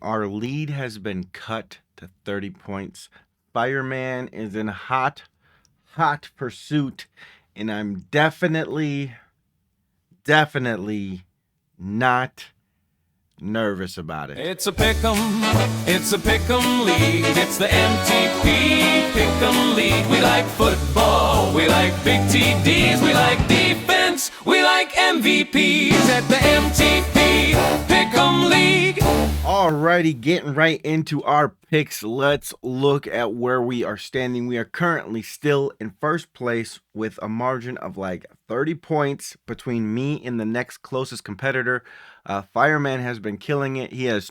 Our lead has been cut to 30 points. Fireman is in hot pursuit, and I'm definitely not nervous about it. It's a Pickem league. It's the MTP Pickem league. We like football, we like big TDs, we like defense, we like MVPs at the MTP Pickem league. Alrighty, getting right into our picks. Let's look at where we are standing. We are currently still in first place with a margin of like 30 points between me and the next closest competitor. Fireman has been killing it. He has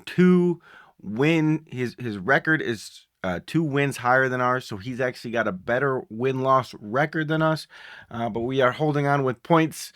his record is 2 wins higher than ours, so he's actually got a better win-loss record than us, but we are holding on with points,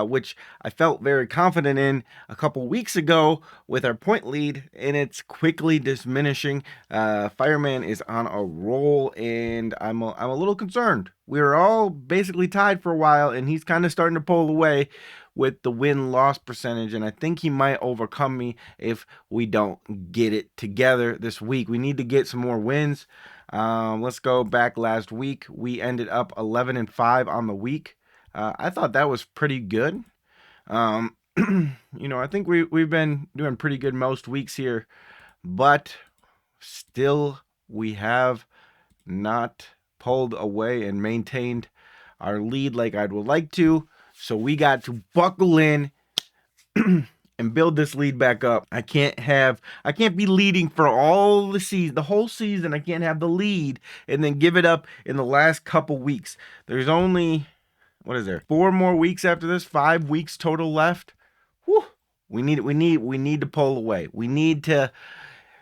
which I felt very confident in a couple weeks ago with our point lead, and it's quickly diminishing. Fireman is on a roll, and I'm a little concerned. We were all basically tied for a while, and he's kind of starting to pull away with the win-loss percentage, and I think he might overcome me if we don't get it together this week. We need to get some more wins. Let's go back last week. We ended up 11-5 on the week. I thought that was pretty good. I think we've been doing pretty good most weeks here, but still we have not pulled away and maintained our lead like I would like to. So we got to buckle in and build this lead back up. I can't be leading for all the season, the whole season. I can't have the lead and then give it up in the last couple weeks. There's only, 4 more weeks after this, 5 weeks total left. Whew. We need to pull away. We need to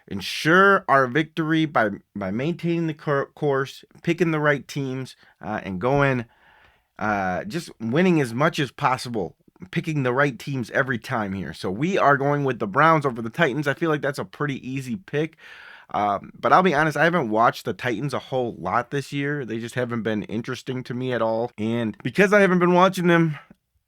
ensure our victory by maintaining the course, picking the right teams, and going just winning as much as possible, picking the right teams every time here. So we are going with the Browns over the Titans. I feel like that's a pretty easy pick. But I'll be honest, I haven't watched the Titans a whole lot this year. They just haven't been interesting to me at all. And because I haven't been watching them,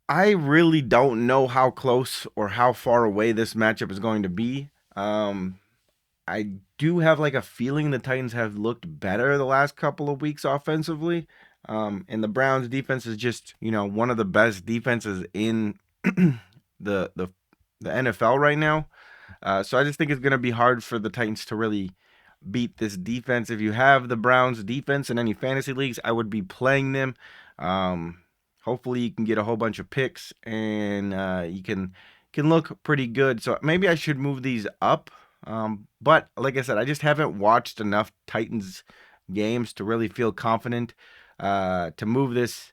I really don't know how close or how far away this matchup is going to be. I do have like a feeling the Titans have looked better the last couple of weeks offensively. And the Browns defense is just, one of the best defenses in the NFL right now. So I just think it's going to be hard for the Titans to really beat this defense. If you have the Browns defense in any fantasy leagues, I would be playing them. Hopefully you can get a whole bunch of picks and you can look pretty good. So maybe I should move these up. But like I said, I just haven't watched enough Titans games to really feel confident to move this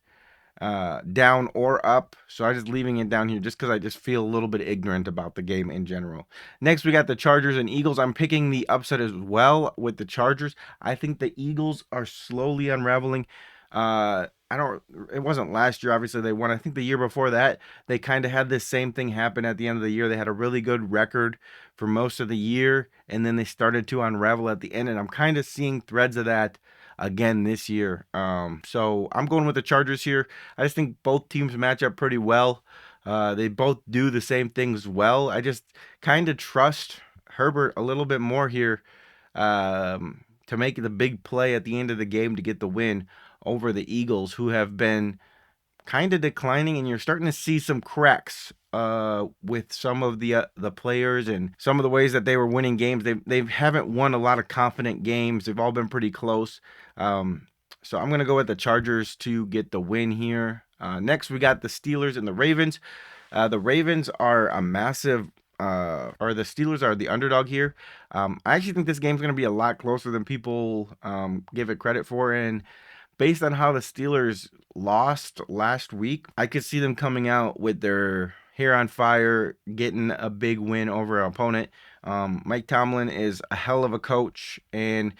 down or up. So I'm just leaving it down here just because I just feel a little bit ignorant about the game in general. Next, we got the Chargers and Eagles. I'm picking the upset as well with the Chargers. I think the Eagles are slowly unraveling. It wasn't last year, obviously they won. I think the year before that, they kind of had this same thing happen at the end of the year. They had a really good record for most of the year, and then they started to unravel at the end, and I'm kind of seeing threads of that again this year. So I'm going with the Chargers here. I just think both teams match up pretty well. They both do the same things well. I just kind of trust Herbert a little bit more here to make the big play at the end of the game to get the win over the Eagles, who have been kind of declining, and you're starting to see some cracks with some of the players and some of the ways that they were winning games. They haven't won a lot of confident games. They've all been pretty close. So I'm going to go with the Chargers to get the win here. Next, we got the Steelers and the Ravens. The Ravens are a massive or the Steelers are the underdog here. I actually think this game's going to be a lot closer than people give it credit for, and based on how the Steelers lost last week, I could see them coming out with their hair on fire, getting a big win over an opponent. Mike Tomlin is a hell of a coach, and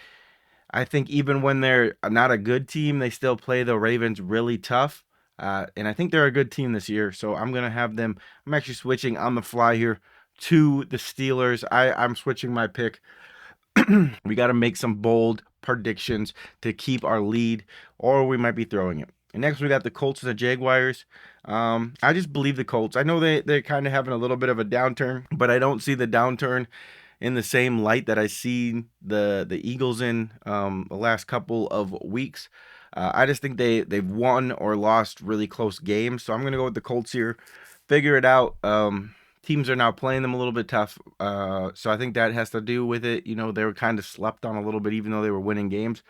I think even when they're not a good team, they still play the Ravens really tough. And I think they're a good team this year, so I'm going to have them. I'm actually switching on the fly here to the Steelers. I'm switching my pick. We got to make some bold predictions to keep our lead, or we might be throwing it. And next, we got the Colts and the Jaguars. I just believe the Colts. I know they're kind of having a little bit of a downturn, but I don't see the downturn in the same light that I see the Eagles in the last couple of weeks. I just think they've won or lost really close games, so I'm gonna go with the Colts here. Figure it out. Teams are now playing them a little bit tough, so I think that has to do with it. You know, they were kind of slept on a little bit, even though they were winning games.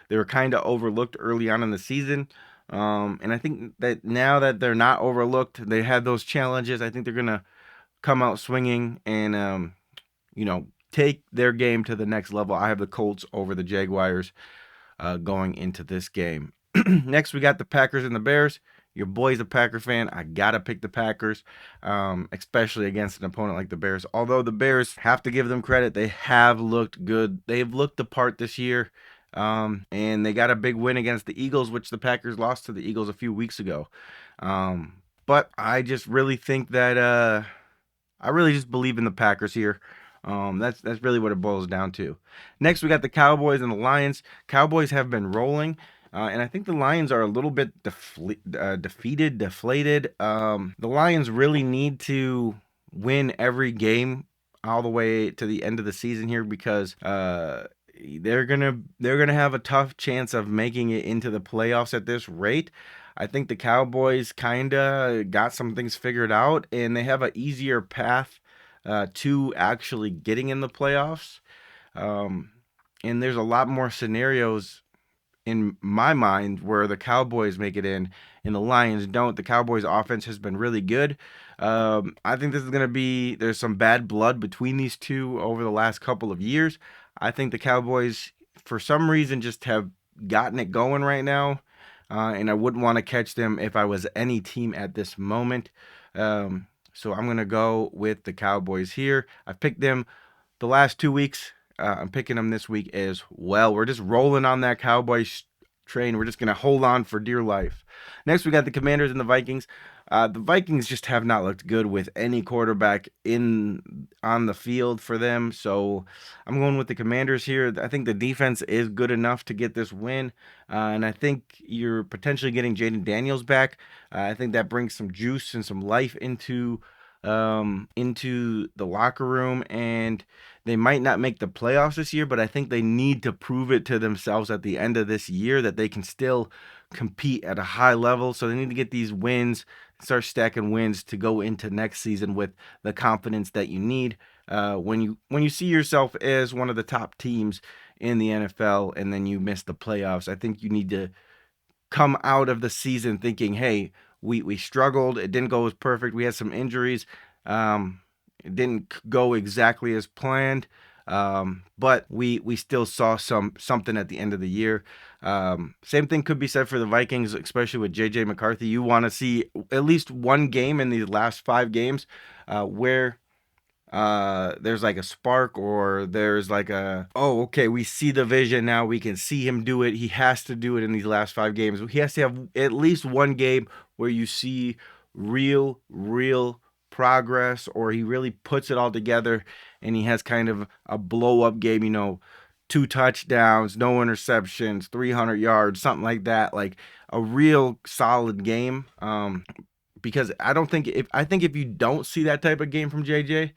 They were kind of overlooked early on in the season. And I think that now that they're not overlooked, they had those challenges. I think they're gonna come out swinging and take their game to the next level. I have the Colts over the Jaguars going into this game. Next, we got the Packers and the Bears. Your boy's a Packer fan. I gotta pick the Packers, especially against an opponent like the Bears. Although the Bears, have to give them credit, they have looked good. They've looked the part this year, and they got a big win against the Eagles, which the Packers lost to the Eagles a few weeks ago. But I just really think that I really just believe in the Packers here. That's really what it boils down to. Next, we got the Cowboys and the Lions. Cowboys have been rolling, and I think the Lions are a little bit defeated, deflated. The Lions really need to win every game all the way to the end of the season here because they're gonna have a tough chance of making it into the playoffs at this rate. I think the Cowboys kind of got some things figured out, and they have an easier path to actually getting in the playoffs. Um, and there's a lot more scenarios in my mind where the Cowboys make it in and the Lions don't. The Cowboys offense has been really good. I think this is going to be, there's some bad blood between these two over the last couple of years. I think the Cowboys, for some reason, just have gotten it going right now. And I wouldn't want to catch them if I was any team at this moment. So I'm going to go with the Cowboys here. I've picked them the last 2 weeks. I'm picking them this week as well. We're just rolling on that Cowboys train. We're just going to hold on for dear life. Next, we got the Commanders and the Vikings. The Vikings just have not looked good with any quarterback on the field for them. So I'm going with the Commanders here. I think the defense is good enough to get this win. And I think you're potentially getting Jaden Daniels back. I think that brings some juice and some life into the locker room, and they might not make the playoffs this year, but I think they need to prove it to themselves at the end of this year that they can still compete at a high level. So they need to get these wins, start stacking wins to go into next season with the confidence that you need when you see yourself as one of the top teams in the NFL and then you miss the playoffs. I think you need to come out of the season thinking, hey, we struggled. It didn't go as perfect. We had some injuries. It didn't go exactly as planned. But we still saw something at the end of the year. Same thing could be said for the Vikings, especially with JJ McCarthy. You want to see at least one game in these last 5 games where there's like a spark, or there's like oh, okay, we see the vision now, we can see him do it. He has to do it in these last 5 games. He has to have at least one game where you see real progress, or he really puts it all together and he has kind of a blow up game, 2 touchdowns, no interceptions, 300 yards, something like that, like a real solid game. Because I think if you don't see that type of game from JJ,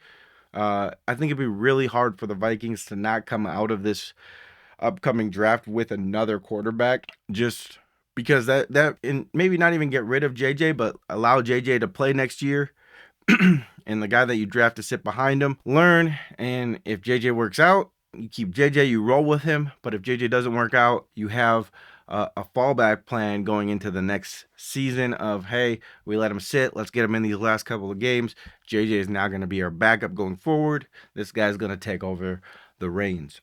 I think it'd be really hard for the Vikings to not come out of this upcoming draft with another quarterback, just because and maybe not even get rid of JJ, but allow JJ to play next year. And the guy that you draft to sit behind him, learn. And if JJ works out, you keep JJ, you roll with him. But if JJ doesn't work out, you have a fallback plan going into the next season of, hey, we let him sit. Let's get him in these last couple of games. JJ is now going to be our backup going forward. This guy's going to take over the reins.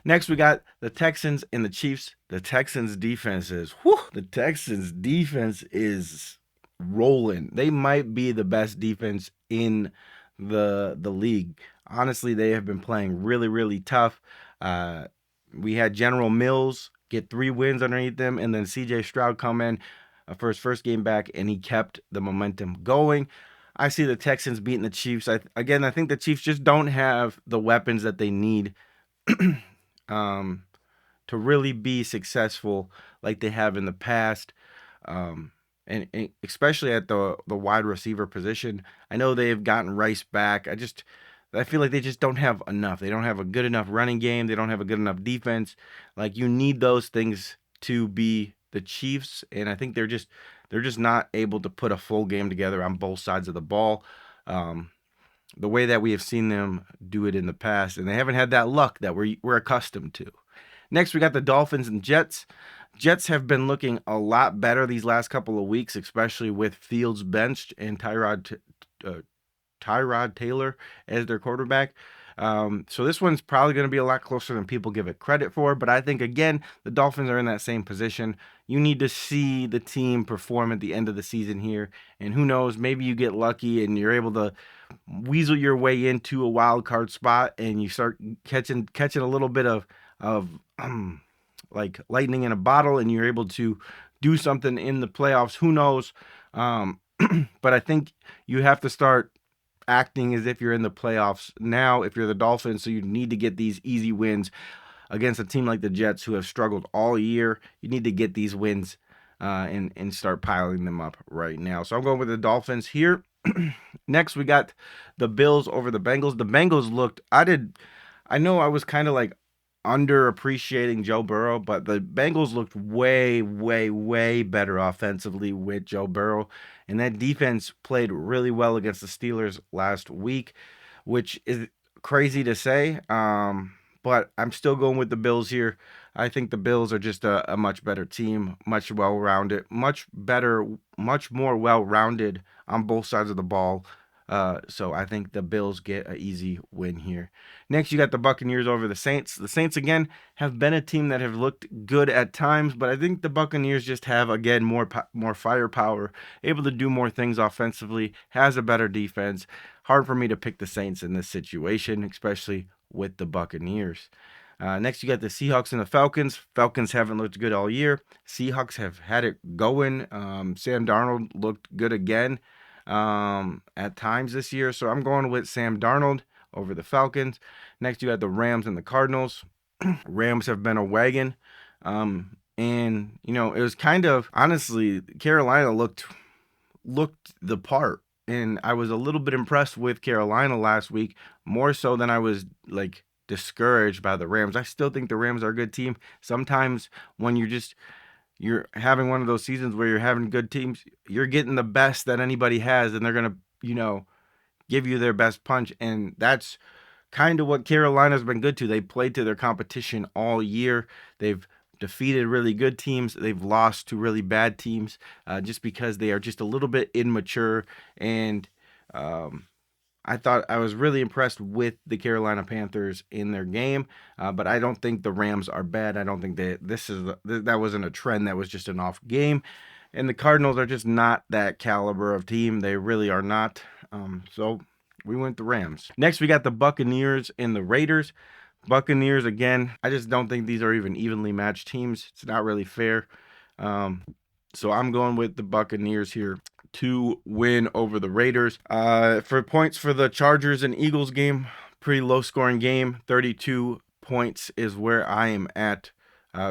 Next, we got the Texans and the Chiefs. The Texans defense is rolling. They might be the best defense in the league. Honestly, they have been playing really tough. We had General Mills get 3 wins underneath them, and then CJ Stroud come in for his first game back, and he kept the momentum going. I see the Texans beating the Chiefs. I think the Chiefs just don't have the weapons that they need to really be successful like they have in the past. And especially at the wide receiver position. I know they've gotten Rice back. I feel like they just don't have enough. They don't have a good enough running game. They don't have a good enough defense. Like, you need those things to be the Chiefs, and I think they're just not able to put a full game together on both sides of the ball. Um, the way that we have seen them do it in the past, and they haven't had that luck that we're accustomed to. Next, we got the Dolphins and Jets. Jets have been looking a lot better these last couple of weeks, especially with Fields benched and Tyrod Taylor as their quarterback. So this one's probably going to be a lot closer than people give it credit for. But I think, again, the Dolphins are in that same position. You need to see the team perform at the end of the season here. And who knows, maybe you get lucky and you're able to weasel your way into a wild card spot and you start catching a little bit of like lightning in a bottle, and you're able to do something in the playoffs. Who knows? But I think you have to start acting as if you're in the playoffs now if you're the Dolphins. So you need to get these easy wins against a team like the Jets, who have struggled all year. You need to get these wins and start piling them up right now. So I'm going with the Dolphins here. Next, we got the Bills over the Bengals. The Bengals looked. I know I was kind of like underappreciating Joe Burrow, but the Bengals looked way, way, way better offensively with Joe Burrow. And that defense played really well against the Steelers last week, which is crazy to say. But I'm still going with the Bills here. I think the Bills are just a much better team, much well-rounded, much better, much more well-rounded on both sides of the ball. So I think the Bills get an easy win here. Next, you got the Buccaneers over the Saints. The Saints, again, have been a team that have looked good at times, but I think the Buccaneers just have, again, more firepower, able to do more things offensively, has a better defense. Hard for me to pick the Saints in this situation, especially with the Buccaneers. Next, you got the Seahawks and the Falcons. Falcons haven't looked good all year. Seahawks have had it going. Sam Darnold looked good again at times this year. So I'm going with Sam Darnold over the Falcons. Next, you got the Rams and the Cardinals. Rams have been a wagon. And, it was kind of, honestly, Carolina looked the part. And I was a little bit impressed with Carolina last week, more so than I was like discouraged by the Rams. I still think the Rams are a good team. Sometimes when you're having one of those seasons where you're having good teams, you're getting the best that anybody has, and they're going to, give you their best punch. And that's kind of what Carolina's been good to. They played to their competition all year. They've defeated really good teams. They've lost to really bad teams just because they are just a little bit immature. And I thought I was really impressed with the Carolina Panthers in their game, but I don't think the Rams are bad. I don't think that wasn't a trend. That was just an off game. And the Cardinals are just not that caliber of team. They really are not. So we went the Rams. Next, we got the Buccaneers and the Raiders. Buccaneers, again, I just don't think these are even evenly matched teams. It's not really fair. So I'm going with the Buccaneers here to win over the Raiders. For points for the Chargers and Eagles game, pretty low scoring game. 32 points is where I am at.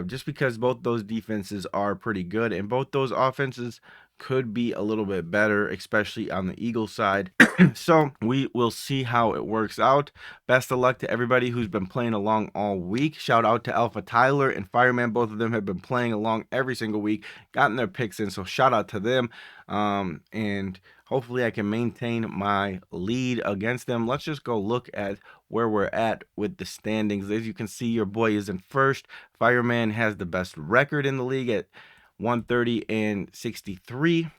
Just because both those defenses are pretty good and both those offenses could be a little bit better, especially on the Eagles side. So we will see how it works out. Best of luck to everybody who's been playing along all week. Shout out to Alpha Tyler and Fireman. Both of them have been playing along every single week, gotten their picks in. So shout out to them. And hopefully I can maintain my lead against them. Let's just go look at where we're at with the standings. As you can see, your boy is in first. Fireman has the best record in the league at 130 and 63.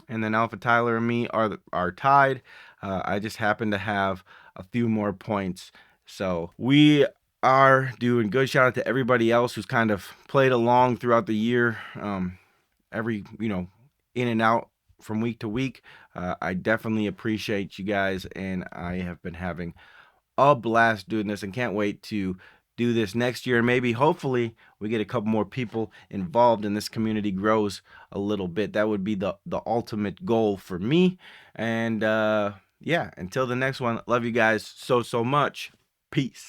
And then Alpha Tyler and me are tied. I just happen to have a few more points. So we are doing good. Shout out to everybody else who's kind of played along throughout the year. In and out from week to week. I definitely appreciate you guys, and I have been having a blast doing this and can't wait to do this next year. And maybe, hopefully, we get a couple more people involved and this community grows a little bit. That would be the ultimate goal for me. And until the next one, love you guys so much. Peace.